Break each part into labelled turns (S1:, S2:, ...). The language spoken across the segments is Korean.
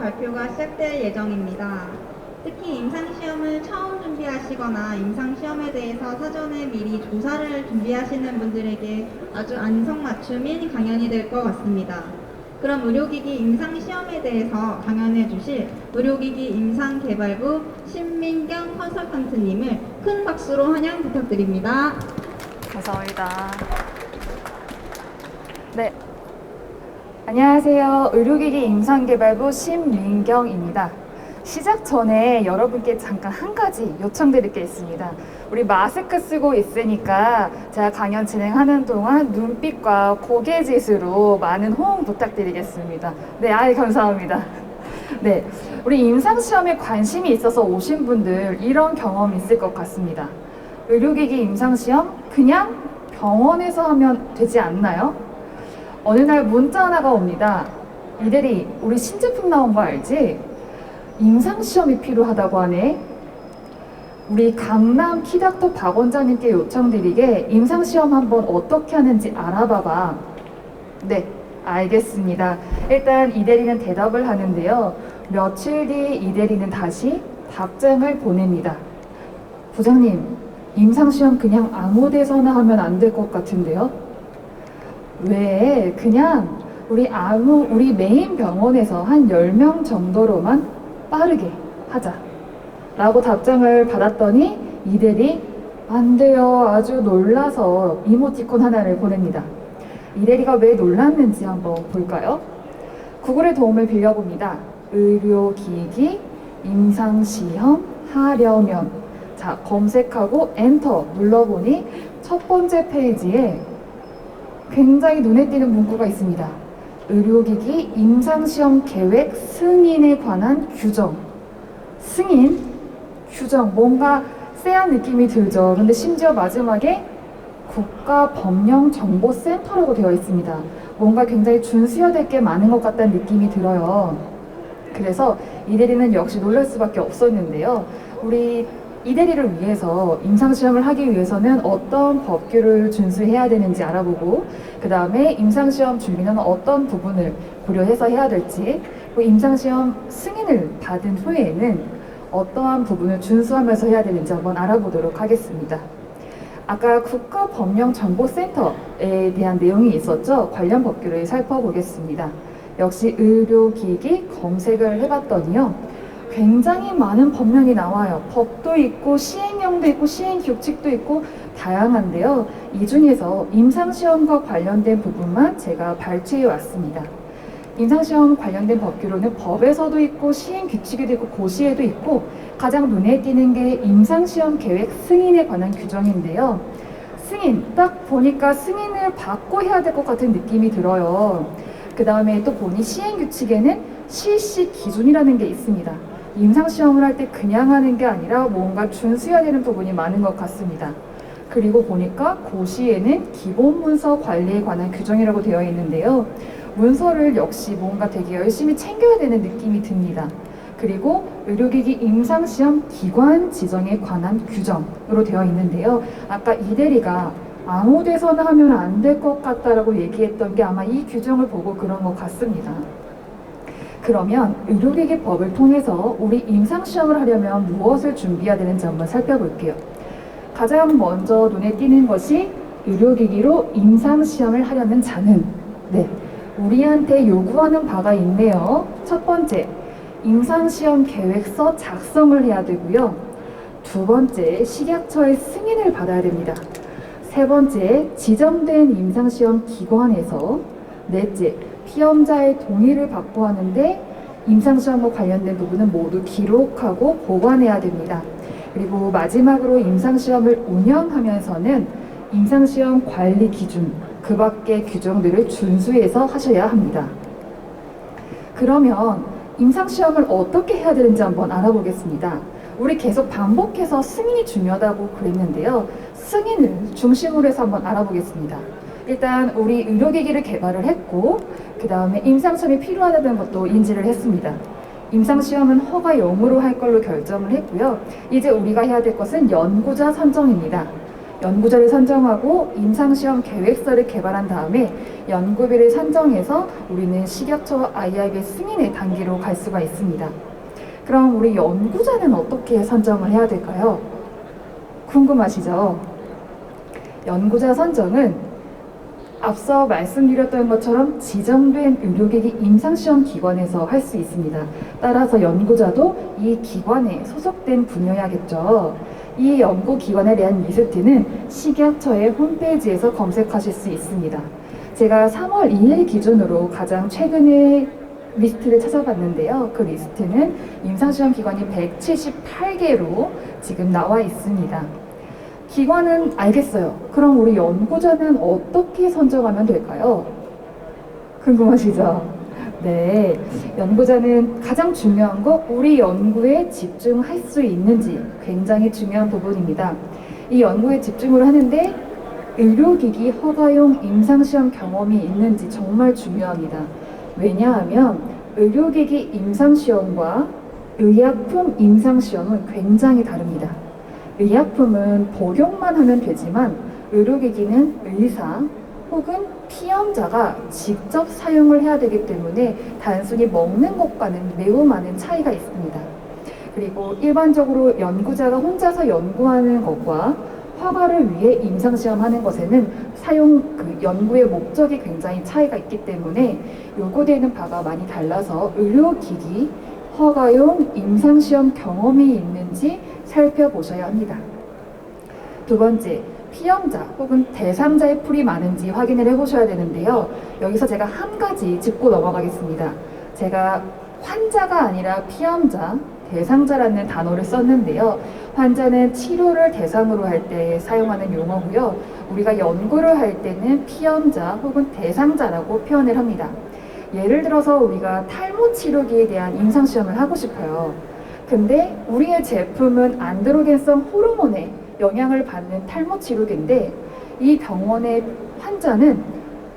S1: 발표가 시작될 예정입니다. 특히 임상시험을 처음 준비하시거나 임상시험에 대해서 사전에 미리 조사를 준비하시는 분들에게 아주 안성맞춤인 강연이 될 것 같습니다. 그럼 의료기기 임상시험에 대해서 강연해 주실 의료기기 임상개발부 신민경 컨설턴트님을 큰 박수로 환영 부탁드립니다.
S2: 감사합니다. 네, 안녕하세요. 의료기기 임상개발부 신민경입니다. 시작 전에 여러분께 잠깐 한 가지 요청드릴 게 있습니다. 우리 마스크 쓰고 있으니까 제가 강연 진행하는 동안 눈빛과 고개짓으로 많은 호응 부탁드리겠습니다. 네, 감사합니다. 네, 우리 임상시험에 관심이 있어서 오신 분들 이런 경험 있을 것 같습니다. 의료기기 임상시험 그냥 병원에서 하면 되지 않나요? 어느 날 문자 하나가 옵니다. 이대리, 우리 신제품 나온 거 알지? 임상시험이 필요하다고 하네. 우리 강남 키닥터 박 원장님께 요청드리게 임상시험 한번 어떻게 하는지 알아봐봐. 네, 알겠습니다. 일단 이대리는 대답을 하는데요. 며칠 뒤 이대리는 다시 답장을 보냅니다. 부장님, 임상시험 그냥 아무 데서나 하면 안 될 것 같은데요? 왜? 그냥 우리 메인 병원에서 한 10명 정도로만 빠르게 하자 라고 답장을 받았더니 이대리 안 돼요. 아주 놀라서 이모티콘 하나를 보냅니다. 이대리가 왜 놀랐는지 한번 볼까요? 구글의 도움을 빌려봅니다. 의료기기 임상시험 하려면, 자, 검색하고 엔터 눌러보니 첫 번째 페이지에 굉장히 눈에 띄는 문구가 있습니다. 의료기기 임상시험 계획 승인에 관한 규정. 승인? 규정. 뭔가 쎄한 느낌이 들죠. 근데 심지어 마지막에 국가법령정보센터라고 되어 있습니다. 뭔가 굉장히 준수해야 될 게 많은 것 같다는 느낌이 들어요. 그래서 이대리는 역시 놀랄 수밖에 없었는데요. 우리 이대리를 위해서 임상시험을 하기 위해서는 어떤 법규를 준수해야 되는지 알아보고, 그 다음에 임상시험 준비는 어떤 부분을 고려해서 해야 될지, 그리고 임상시험 승인을 받은 후에는 어떠한 부분을 준수하면서 해야 되는지 한번 알아보도록 하겠습니다. 아까 국가법령정보센터에 대한 내용이 있었죠. 관련 법규를 살펴보겠습니다. 역시 의료기기 검색을 해봤더니요. 굉장히 많은 법령이 나와요. 법도 있고 시행령도 있고 시행규칙도 있고 다양한데요. 이 중에서 임상시험과 관련된 부분만 제가 발췌해 왔습니다. 임상시험 관련된 법규로는 법에서도 있고 시행규칙에도 있고 고시에도 있고 가장 눈에 띄는 게 임상시험 계획 승인에 관한 규정인데요. 승인, 딱 보니까 승인을 받고 해야 될 것 같은 느낌이 들어요. 그 다음에 또 보니 시행규칙에는 실시 기준이라는 게 있습니다. 임상시험을 할 때 그냥 하는 게 아니라 뭔가 준수해야 되는 부분이 많은 것 같습니다. 그리고 보니까 고시에는 기본 문서 관리에 관한 규정이라고 되어 있는데요. 문서를 역시 뭔가 되게 열심히 챙겨야 되는 느낌이 듭니다. 그리고 의료기기 임상시험 기관 지정에 관한 규정으로 되어 있는데요. 아까 이대리가 아무 데서나 하면 안 될 것 같다라고 얘기했던 게 아마 이 규정을 보고 그런 것 같습니다. 그러면 의료기기 법을 통해서 우리 임상시험을 하려면 무엇을 준비해야 되는지 한번 살펴볼게요. 가장 먼저 눈에 띄는 것이 의료기기로 임상시험을 하려는 자는, 네, 우리한테 요구하는 바가 있네요. 첫 번째, 임상시험 계획서 작성을 해야 되고요. 두 번째, 식약처의 승인을 받아야 됩니다. 세 번째, 지정된 임상시험 기관에서, 넷째, 시험자의 동의를 받고 하는데 임상시험과 관련된 부분은 모두 기록하고 보관해야 됩니다. 그리고 마지막으로 임상시험을 운영하면서는 임상시험 관리 기준, 그 밖의 규정들을 준수해서 하셔야 합니다. 그러면 임상시험을 어떻게 해야 되는지 한번 알아보겠습니다. 우리 계속 반복해서 승인이 중요하다고 그랬는데요. 승인을 중심으로 해서 한번 알아보겠습니다. 일단 우리 의료기기를 개발을 했고 그 다음에 임상시험이 필요하다는 것도 인지를 했습니다. 임상시험은 허가용으로 할 걸로 결정을 했고요. 이제 우리가 해야 될 것은 연구자 선정입니다. 연구자를 선정하고 임상시험 계획서를 개발한 다음에 연구비를 산정해서 우리는 식약처와 IRB 승인의 단계로 갈 수가 있습니다. 그럼 우리 연구자는 어떻게 선정을 해야 될까요? 궁금하시죠? 연구자 선정은 앞서 말씀드렸던 것처럼 지정된 의료기기 임상시험 기관에서 할 수 있습니다. 따라서 연구자도 이 기관에 소속된 분야야겠죠. 이 연구기관에 대한 리스트는 식약처의 홈페이지에서 검색하실 수 있습니다. 제가 3월 2일 기준으로 가장 최근의 리스트를 찾아봤는데요. 그 리스트는 임상시험 기관이 178개로 지금 나와 있습니다. 기관은 알겠어요. 그럼 우리 연구자는 어떻게 선정하면 될까요? 궁금하시죠? 네, 연구자는 가장 중요한 거 우리 연구에 집중할 수 있는지 굉장히 중요한 부분입니다. 이 연구에 집중을 하는데 의료기기 허가용 임상시험 경험이 있는지 정말 중요합니다. 왜냐하면 의료기기 임상시험과 의약품 임상시험은 굉장히 다릅니다. 의약품은 복용만 하면 되지만 의료기기는 의사 혹은 피험자가 직접 사용을 해야 되기 때문에 단순히 먹는 것과는 매우 많은 차이가 있습니다. 그리고 일반적으로 연구자가 혼자서 연구하는 것과 허가를 위해 임상시험하는 것에는 연구의 목적이 굉장히 차이가 있기 때문에 요구되는 바가 많이 달라서 의료기기 허가용 임상시험 경험이 있는지 살펴보셔야 합니다. 두 번째, 피험자 혹은 대상자의 풀이 많은지 확인을 해보셔야 되는데요. 여기서 제가 한 가지 짚고 넘어가겠습니다. 제가 환자가 아니라 피험자, 대상자라는 단어를 썼는데요. 환자는 치료를 대상으로 할 때 사용하는 용어고요. 우리가 연구를 할 때는 피험자 혹은 대상자라고 표현을 합니다. 예를 들어서 우리가 탈모 치료기에 대한 임상시험을 하고 싶어요. 근데 우리의 제품은 안드로겐성 호르몬에 영향을 받는 탈모 치료기인데 이 병원의 환자는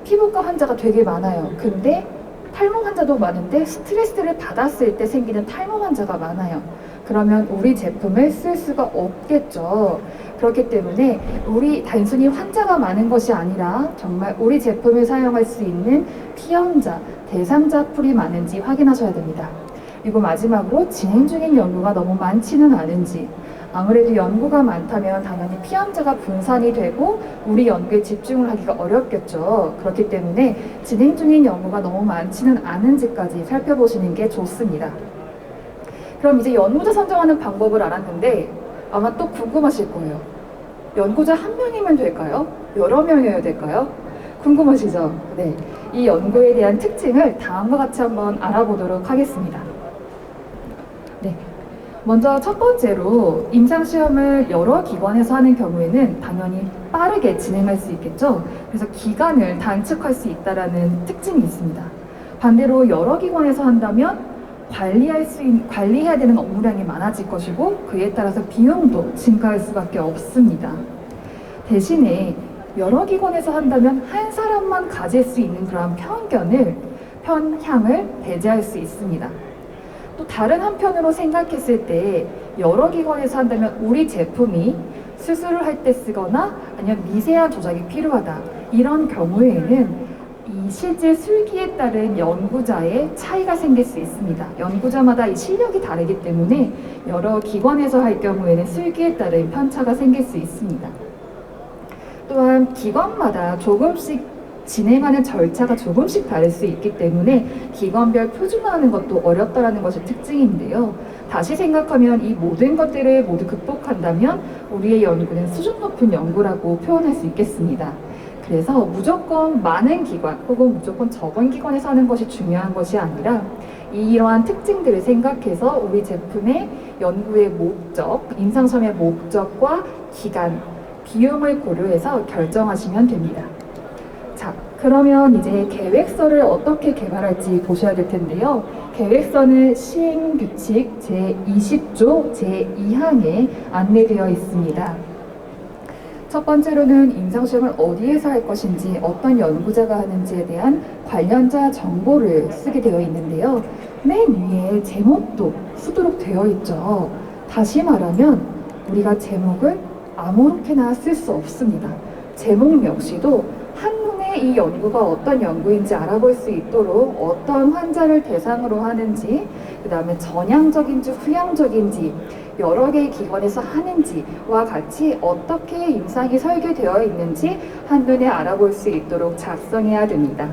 S2: 피부과 환자가 되게 많아요. 근데 탈모 환자도 많은데 스트레스를 받았을 때 생기는 탈모 환자가 많아요. 그러면 우리 제품을 쓸 수가 없겠죠. 그렇기 때문에 단순히 환자가 많은 것이 아니라 정말 우리 제품을 사용할 수 있는 피험자, 대상자 풀이 많은지 확인하셔야 됩니다. 그리고 마지막으로 진행 중인 연구가 너무 많지는 않은지, 아무래도 연구가 많다면 당연히 피험자가 분산이 되고 우리 연구에 집중을 하기가 어렵겠죠. 그렇기 때문에 진행 중인 연구가 너무 많지는 않은지까지 살펴보시는 게 좋습니다. 그럼 이제 연구자 선정하는 방법을 알았는데 아마 또 궁금하실 거예요. 연구자 한 명이면 될까요? 여러 명이어야 될까요? 궁금하시죠? 네. 이 연구에 대한 특징을 다음과 같이 한번 알아보도록 하겠습니다. 네. 먼저 첫 번째로 임상시험을 여러 기관에서 하는 경우에는 당연히 빠르게 진행할 수 있겠죠. 그래서 기간을 단축할 수 있다는 특징이 있습니다. 반대로 여러 기관에서 한다면 관리해야 되는 업무량이 많아질 것이고 그에 따라서 비용도 증가할 수밖에 없습니다. 대신에 여러 기관에서 한다면 한 사람만 가질 수 있는 그런 편향을 배제할 수 있습니다. 또 다른 한편으로 생각했을 때 여러 기관에서 한다면 우리 제품이 수술을 할 때 쓰거나 아니면 미세한 조작이 필요하다. 이런 경우에는 이 실제 술기에 따른 연구자의 차이가 생길 수 있습니다. 연구자마다 이 실력이 다르기 때문에 여러 기관에서 할 경우에는 술기에 따른 편차가 생길 수 있습니다. 또한 기관마다 조금씩 진행하는 절차가 조금씩 다를 수 있기 때문에 기관별 표준화하는 것도 어렵다는 것이 특징인데요. 다시 생각하면 이 모든 것들을 모두 극복한다면 우리의 연구는 수준 높은 연구라고 표현할 수 있겠습니다. 그래서 무조건 많은 기관 혹은 무조건 적은 기관에서 하는 것이 중요한 것이 아니라 이러한 특징들을 생각해서 우리 제품의 연구의 목적, 임상시험의 목적과 기간, 비용을 고려해서 결정하시면 됩니다. 자, 그러면 이제 계획서를 어떻게 개발할지 보셔야 될 텐데요. 계획서는 시행규칙 제20조 제2항에 안내되어 있습니다. 첫 번째로는 임상시험을 어디에서 할 것인지 어떤 연구자가 하는지에 대한 관련자 정보를 쓰게 되어 있는데요. 맨 위에 제목도 쓰도록 되어 있죠. 다시 말하면 우리가 제목을 아무렇게나 쓸 수 없습니다. 제목 역시도 한눈에 이 연구가 어떤 연구인지 알아볼 수 있도록 어떤 환자를 대상으로 하는지, 그 다음에 전향적인지 후향적인지, 여러 개의 기관에서 하는지와 같이 어떻게 임상이 설계되어 있는지 한눈에 알아볼 수 있도록 작성해야 됩니다.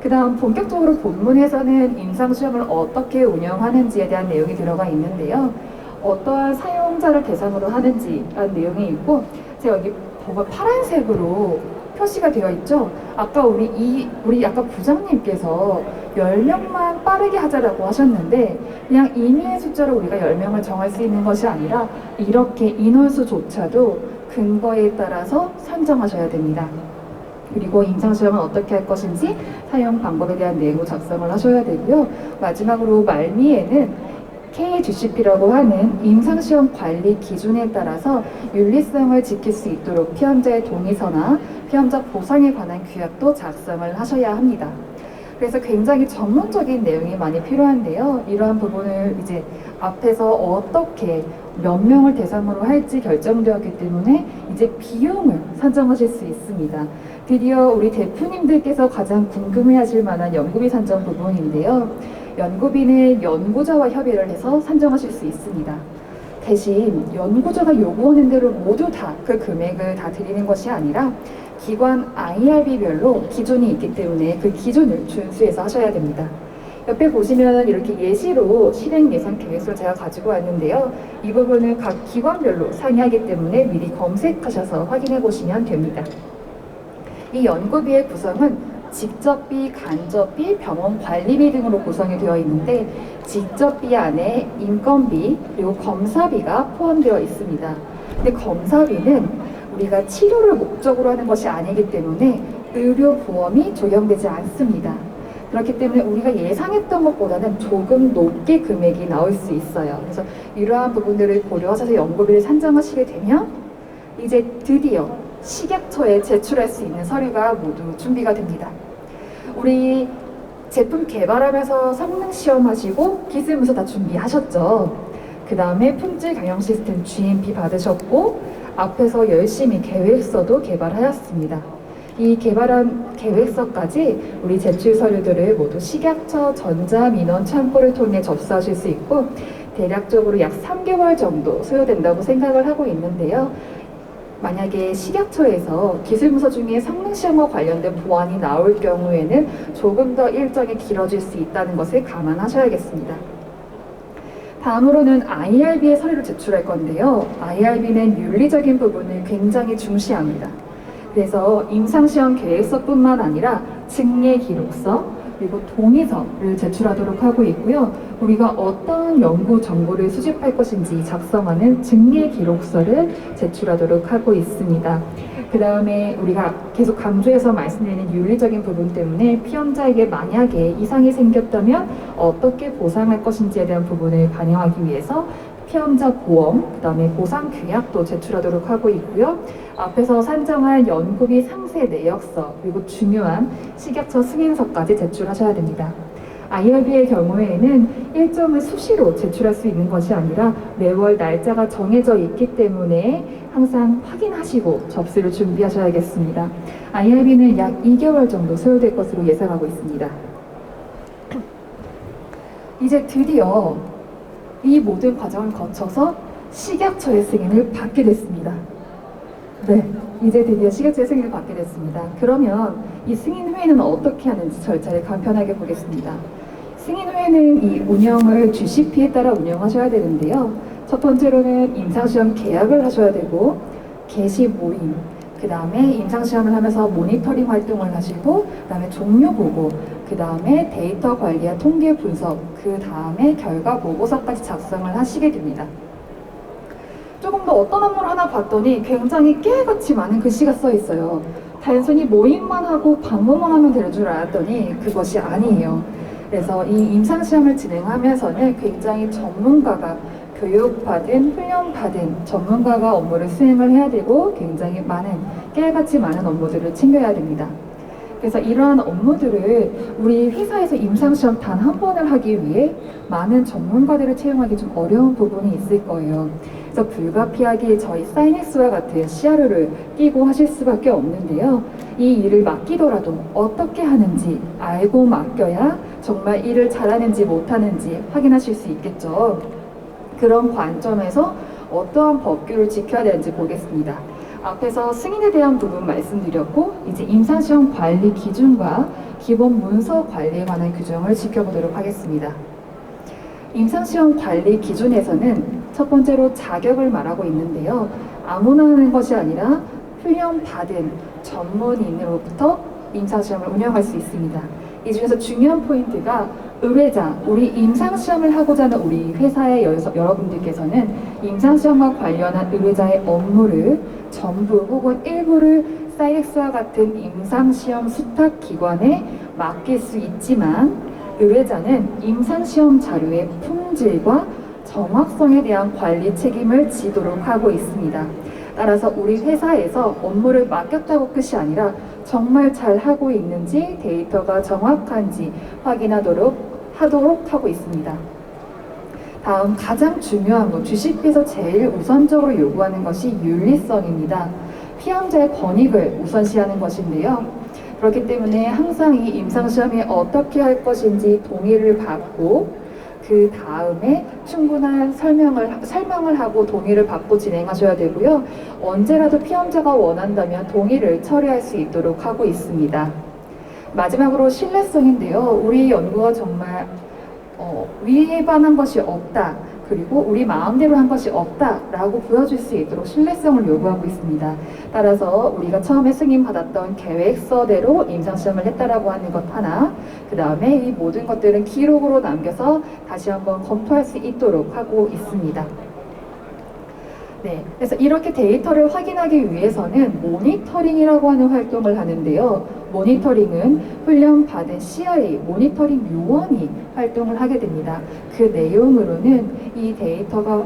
S2: 그 다음 본격적으로 본문에서는 임상시험을 어떻게 운영하는지에 대한 내용이 들어가 있는데요. 어떠한 사용자를 대상으로 하는지라는 내용이 있고, 제가 여기 보면 파란색으로 표시가 되어 있죠. 아까 우리 아까 부장님께서 10명만 빠르게 하자라고 하셨는데, 그냥 임의의 숫자로 우리가 10명을 정할 수 있는 것이 아니라 이렇게 인원수조차도 근거에 따라서 선정하셔야 됩니다. 그리고 임상시험은 어떻게 할 것인지 사용 방법에 대한 내용을 작성을 하셔야 되고요. 마지막으로 말미에는 KGCP라고 하는 임상시험 관리 기준에 따라서 윤리성을 지킬 수 있도록 피험자의 동의서나 피험자 보상에 관한 규약도 작성을 하셔야 합니다. 그래서 굉장히 전문적인 내용이 많이 필요한데요. 이러한 부분을 이제 앞에서 어떻게 몇 명을 대상으로 할지 결정되었기 때문에 이제 비용을 산정하실 수 있습니다. 드디어 우리 대표님들께서 가장 궁금해하실 만한 연구비 산정 부분인데요. 연구비는 연구자와 협의를 해서 산정하실 수 있습니다. 대신 연구자가 요구하는 대로 모두 다 그 금액을 다 드리는 것이 아니라 기관 IRB별로 기준이 있기 때문에 그 기준을 준수해서 하셔야 됩니다. 옆에 보시면 이렇게 예시로 실행 예산 계획서를 제가 가지고 왔는데요. 이 부분은 각 기관별로 상이하기 때문에 미리 검색하셔서 확인해 보시면 됩니다. 이 연구비의 구성은 직접비, 간접비, 병원 관리비 등으로 구성이 되어 있는데, 직접비 안에 인건비 그리고 검사비가 포함되어 있습니다. 근데 검사비는 우리가 치료를 목적으로 하는 것이 아니기 때문에 의료보험이 적용되지 않습니다. 그렇기 때문에 우리가 예상했던 것보다는 조금 높게 금액이 나올 수 있어요. 그래서 이러한 부분들을 고려하셔서 연구비를 산정하시게 되면 이제 드디어 식약처에 제출할 수 있는 서류가 모두 준비가 됩니다. 우리 제품 개발하면서 성능 시험하시고 기술문서 다 준비하셨죠. 그 다음에 품질 경영 시스템 GMP 받으셨고, 앞에서 열심히 계획서도 개발하였습니다. 이 개발한 계획서까지 우리 제출 서류들을 모두 식약처 전자민원 창구를 통해 접수하실 수 있고, 대략적으로 약 3개월 정도 소요된다고 생각을 하고 있는데요. 만약에 식약처에서 기술문서 중에 성능시험과 관련된 보완이 나올 경우에는 조금 더 일정이 길어질 수 있다는 것을 감안하셔야겠습니다. 다음으로는 IRB의 서류를 제출할 건데요. IRB는 윤리적인 부분을 굉장히 중시합니다. 그래서 임상시험 계획서뿐만 아니라 증례기록서, 그리고 동의서를 제출하도록 하고 있고요. 우리가 어떤 연구 정보를 수집할 것인지 작성하는 증례기록서를 제출하도록 하고 있습니다. 그 다음에 우리가 계속 강조해서 말씀드리는 윤리적인 부분 때문에 피험자에게 만약에 이상이 생겼다면 어떻게 보상할 것인지에 대한 부분을 반영하기 위해서 피험자 보험, 그 다음에 보상 규약도 제출하도록 하고 있고요. 앞에서 산정한 연구비 상세 내역서, 그리고 중요한 식약처 승인서까지 제출하셔야 됩니다. IRB의 경우에는 일정을 수시로 제출할 수 있는 것이 아니라 매월 날짜가 정해져 있기 때문에 항상 확인하시고 접수를 준비하셔야겠습니다. IRB는 약 2개월 정도 소요될 것으로 예상하고 있습니다. 이제 드디어 이 모든 과정을 거쳐서 식약처의 승인을 받게 됐습니다. 네, 이제 드디어 식약처의 승인을 받게 됐습니다. 그러면 이 승인 후에는 어떻게 하는지 절차를 간편하게 보겠습니다. 승인 후에는 이 운영을 GCP에 따라 운영하셔야 되는데요. 첫 번째로는 임상시험 계약을 하셔야 되고, 개시 모임, 그 다음에 임상시험을 하면서 모니터링 활동을 하시고, 그 다음에 종료 보고, 그 다음에 데이터 관리와 통계 분석, 그 다음에 결과 보고서까지 작성을 하시게 됩니다. 조금 더 어떤 업무를 하나 봤더니 굉장히 깨알같이 많은 글씨가 써 있어요. 단순히 모임만 하고 방문만 하면 되는 줄 알았더니 그것이 아니에요. 그래서 이 임상시험을 진행하면서는 굉장히 전문가가 교육받은, 훈련받은 전문가가 업무를 수행을 해야 되고, 굉장히 많은, 깨알같이 많은 업무들을 챙겨야 됩니다. 그래서 이러한 업무들을 우리 회사에서 임상시험 단 한 번을 하기 위해 많은 전문가들을 채용하기 좀 어려운 부분이 있을 거예요. 그래서 불가피하게 저희 사이닉스와 같은 시야를 끼고 하실 수밖에 없는데요. 이 일을 맡기더라도 어떻게 하는지 알고 맡겨야 정말 일을 잘하는지 못하는지 확인하실 수 있겠죠. 그런 관점에서 어떠한 법규를 지켜야 되는지 보겠습니다. 앞에서 승인에 대한 부분 말씀드렸고, 이제 임상시험 관리 기준과 기본 문서 관리에 관한 규정을 지켜보도록 하겠습니다. 임상시험 관리 기준에서는 첫 번째로 자격을 말하고 있는데요. 아무나 하는 것이 아니라 훈련 받은 전문인으로부터 임상시험을 운영할 수 있습니다. 이 중에서 중요한 포인트가 의뢰자, 우리 임상시험을 하고자 하는 우리 회사의 여러분들께서는 임상시험과 관련한 의뢰자의 업무를 전부 혹은 일부를 사이엑스와 같은 임상시험 수탁기관에 맡길 수 있지만, 의뢰자는 임상시험 자료의 품질과 정확성에 대한 관리 책임을 지도록 하고 있습니다. 따라서 우리 회사에서 업무를 맡겼다고 끝이 아니라 정말 잘 하고 있는지, 데이터가 정확한지 확인하도록 하고 있습니다. 다음 가장 중요한 것, 주식비에서 제일 우선적으로 요구하는 것이 윤리성입니다. 피험자의 권익을 우선시하는 것인데요. 그렇기 때문에 항상 이 임상시험에 어떻게 할 것인지 동의를 받고, 그 다음에 충분한 설명을 하고 동의를 받고 진행하셔야 되고요. 언제라도 피험자가 원한다면 동의를 처리할 수 있도록 하고 있습니다. 마지막으로 신뢰성인데요. 우리 연구가 정말 위반한 것이 없다, 그리고 우리 마음대로 한 것이 없다라고 보여줄 수 있도록 신뢰성을 요구하고 있습니다. 따라서 우리가 처음에 승인받았던 계획서대로 임상시험을 했다라고 하는 것 하나, 그 다음에 이 모든 것들은 기록으로 남겨서 다시 한번 검토할 수 있도록 하고 있습니다. 네, 그래서 이렇게 데이터를 확인하기 위해서는 모니터링이라고 하는 활동을 하는데요. 모니터링은 훈련받은 CRA, 모니터링 요원이 활동을 하게 됩니다. 그 내용으로는 이 데이터가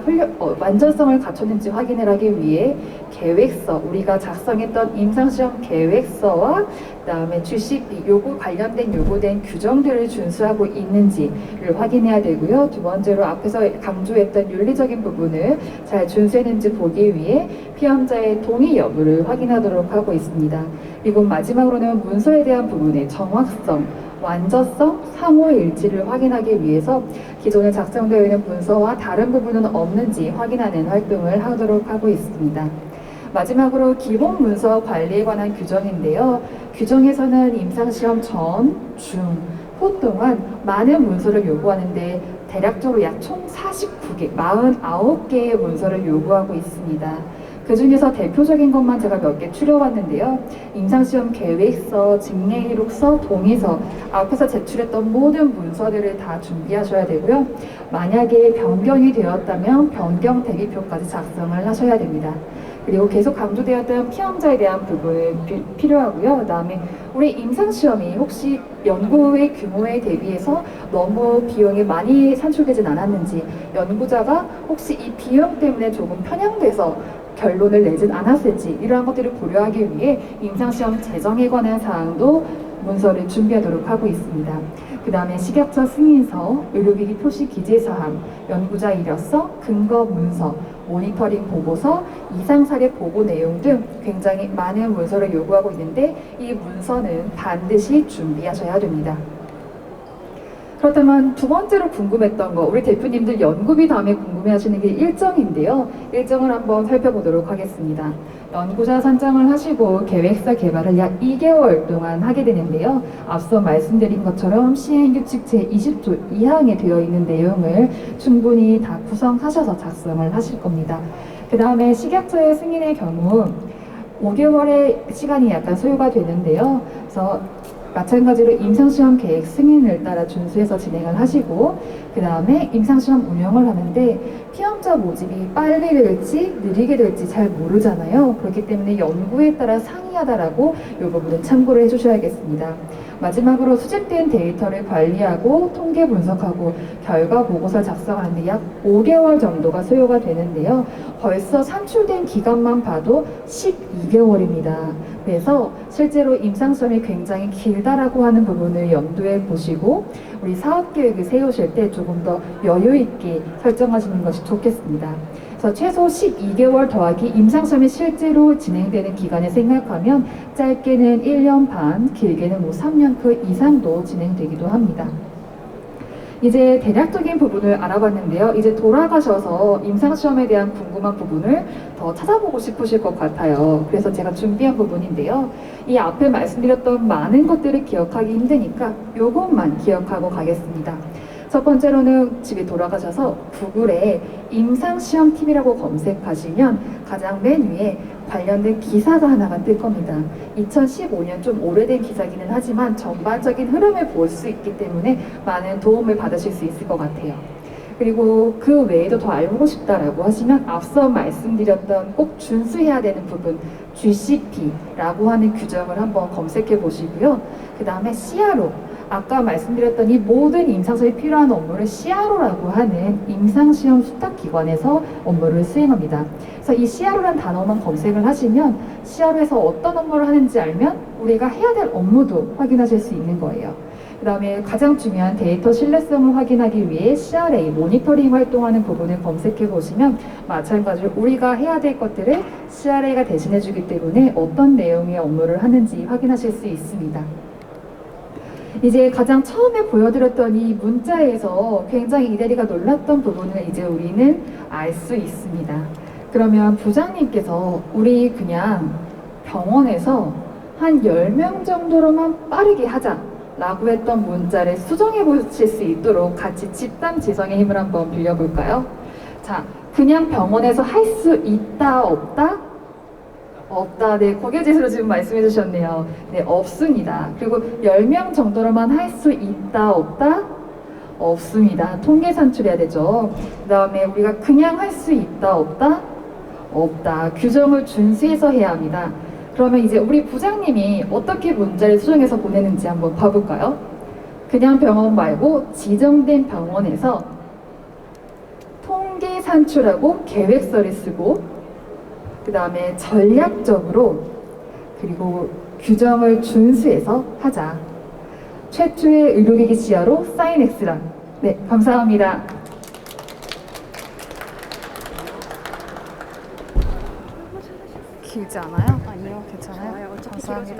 S2: 완전성을 갖췄는지 확인을 하기 위해 계획서, 우리가 작성했던 임상시험 계획서와 그다음에 GCP 관련된 요구된 규정들을 준수하고 있는지를 확인해야 되고요. 두 번째로 앞에서 강조했던 윤리적인 부분을 잘 준수했는지 보기 위해 피험자의 동의 여부를 확인하도록 하고 있습니다. 그리고 마지막으로는 문서에 대한 부분의 정확성, 완전성, 상호일치를 확인하기 위해서 기존에 작성되어 있는 문서와 다른 부분은 없는지 확인하는 활동을 하도록 하고 있습니다. 마지막으로 기본 문서 관리에 관한 규정인데요. 규정에서는 임상시험 전, 중, 후 동안 많은 문서를 요구하는데 대략적으로 약 총 49개, 49개의 문서를 요구하고 있습니다. 그 중에서 대표적인 것만 제가 몇 개 추려봤는데요. 임상시험 계획서, 직례기록서, 동의서, 앞에서 제출했던 모든 문서들을 다 준비하셔야 되고요. 만약에 변경이 되었다면 변경 대비표까지 작성을 하셔야 됩니다. 그리고 계속 강조되었던 피험자에 대한 부분이 필요하고요. 그 다음에 우리 임상시험이 혹시 연구의 규모에 대비해서 너무 비용이 많이 산출되진 않았는지, 연구자가 혹시 이 비용 때문에 조금 편향돼서 결론을 내진 않았을지, 이러한 것들을 고려하기 위해 임상시험 재정에 관한 사항도 문서를 준비하도록 하고 있습니다. 그 다음에 식약처 승인서, 의료기기 표시 기재사항, 연구자 이력서, 근거 문서, 모니터링 보고서, 이상사례 보고 내용 등 굉장히 많은 문서를 요구하고 있는데, 이 문서는 반드시 준비하셔야 됩니다. 그렇다면 두 번째로 궁금했던 거, 우리 대표님들 연구비 다음에 궁금해하시는 게 일정인데요. 일정을 한번 살펴보도록 하겠습니다. 연구자 선정을 하시고 계획서 개발을 약 2개월 동안 하게 되는데요. 앞서 말씀드린 것처럼 시행규칙 제20조 2항에 되어 있는 내용을 충분히 다 구성하셔서 작성을 하실 겁니다. 그 다음에 식약처의 승인의 경우 5개월의 시간이 약간 소요가 되는데요. 그래서 마찬가지로 임상시험 계획 승인을 따라 준수해서 진행을 하시고, 그 다음에 임상시험 운영을 하는데 피험자 모집이 빨리 될지 느리게 될지 잘 모르잖아요. 그렇기 때문에 연구에 따라 상이하다라고 이 부분은 참고를 해주셔야겠습니다. 마지막으로 수집된 데이터를 관리하고 통계 분석하고 결과 보고서를 작성하는데 약 5개월 정도가 소요가 되는데요. 벌써 산출된 기간만 봐도 12개월입니다. 그래서 실제로 임상시험이 굉장히 길다라고 하는 부분을 염두에 보시고 우리 사업 계획을 세우실 때 조금 더 여유 있게 설정하시는 것이 좋겠습니다. 그래서 최소 12개월 더하기 임상시험이 실제로 진행되는 기간을 생각하면 짧게는 1년 반, 길게는 뭐 3년 그 이상도 진행되기도 합니다. 이제 대략적인 부분을 알아봤는데요. 이제 돌아가셔서 임상시험에 대한 궁금한 부분을 더 찾아보고 싶으실 것 같아요. 그래서 제가 준비한 부분인데요. 이 앞에 말씀드렸던 많은 것들을 기억하기 힘드니까 요것만 기억하고 가겠습니다. 첫 번째로는 집에 돌아가셔서 구글에 임상시험 팁이라고 검색하시면 가장 맨 위에 관련된 기사가 하나가 뜰 겁니다. 2015년 좀 오래된 기사기는 하지만 전반적인 흐름을 볼 수 있기 때문에 많은 도움을 받으실 수 있을 것 같아요. 그리고 그 외에도 더 알고 싶다라고 하시면 앞서 말씀드렸던 꼭 준수해야 되는 부분 GCP라고 하는 규정을 한번 검색해 보시고요. 그 다음에 CRO 아까 말씀드렸던 이 모든 임상시험에 필요한 업무를 CRO라고 하는 임상시험 수탁기관에서 업무를 수행합니다. 그래서 이 CRO라는 단어만 검색을 하시면 CRO에서 어떤 업무를 하는지 알면 우리가 해야 될 업무도 확인하실 수 있는 거예요. 그 다음에 가장 중요한 데이터 신뢰성을 확인하기 위해 CRA, 모니터링 활동하는 부분을 검색해 보시면 마찬가지로 우리가 해야 될 것들을 CRA가 대신해 주기 때문에 어떤 내용의 업무를 하는지 확인하실 수 있습니다. 이제 가장 처음에 보여드렸던 이 문자에서 굉장히 이대리가 놀랐던 부분을 이제 우리는 알 수 있습니다. 그러면 부장님께서 우리 그냥 병원에서 한 10명 정도로만 빠르게 하자 라고 했던 문자를 수정해 보실 수 있도록 같이 집단 지성의 힘을 한번 빌려볼까요? 자, 그냥 병원에서 할 수 있다 없다? 없다. 네, 고개짓으로 지금 말씀해 주셨네요. 네, 없습니다. 그리고 10명 정도로만 할 수 있다, 없다? 없습니다. 통계 산출해야 되죠. 그 다음에 우리가 그냥 할 수 있다, 없다? 없다. 규정을 준수해서 해야 합니다. 그러면 이제 우리 부장님이 어떻게 문자를 수정해서 보내는지 한번 봐볼까요? 그냥 병원 말고 지정된 병원에서 통계 산출하고 계획서를 쓰고 그 다음에 전략적으로 그리고 규정을 준수해서 하자. 최초의 의료기기 CRO 사인엑스랑. 네, 감사합니다.
S3: 길지 않아요?
S4: 아니요.
S3: 괜찮아요?
S4: 어차피
S3: 감사합니다.